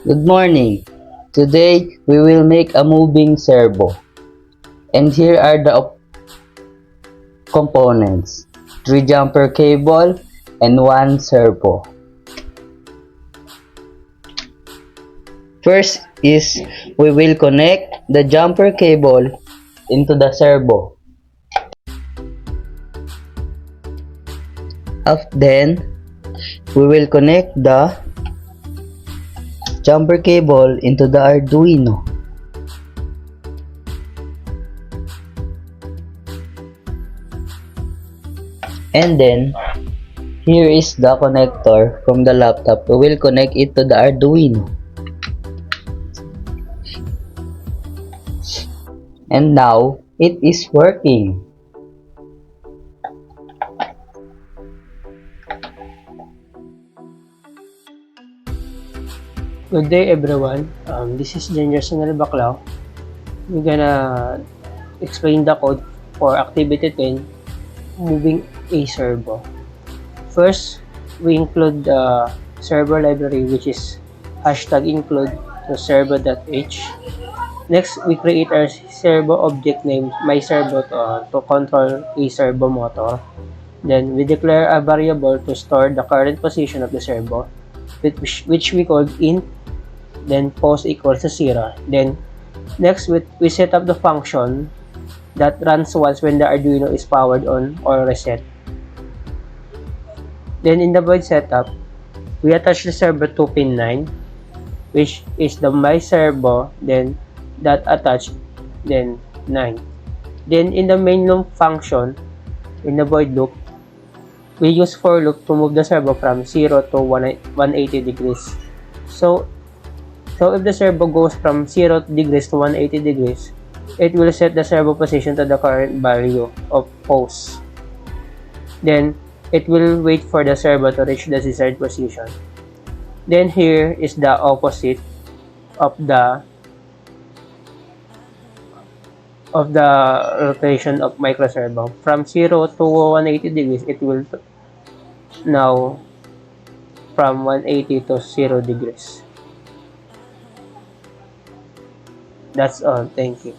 Good morning. Today we will make a moving servo. And here are the components. 3 jumper cable and 1 servo. First is we will connect the jumper cable into the servo. Then we will connect the jumper cable into the Arduino. And then here is the connector from the laptop. We will connect it to the Arduino. And now it is working. Good day everyone, this is Junior Sonel Baclao. We're gonna explain the code for activity 10, moving a servo. First, we include the servo library, which is #include to servo.h. Next, we create our servo object named myServo to control a servo motor. Then we declare a variable to store the current position of the servo, which we called int. Then post equals to 0. Then next we set up the function that runs once when the Arduino is powered on or reset. Then in the void setup, we attach the servo to pin 9, which is the myServo, then that attach, then 9. Then in the main loop function, in the void loop, we use for loop to move the servo from 0 to 180 degrees. So if the servo goes from 0 degrees to 180 degrees, it will set the servo position to the current value of pose. Then it will wait for the servo to reach the desired position. Then here is the opposite of the rotation of microservo. From 0 to 180 degrees, it will now from 180 to 0 degrees. That's all. Thank you.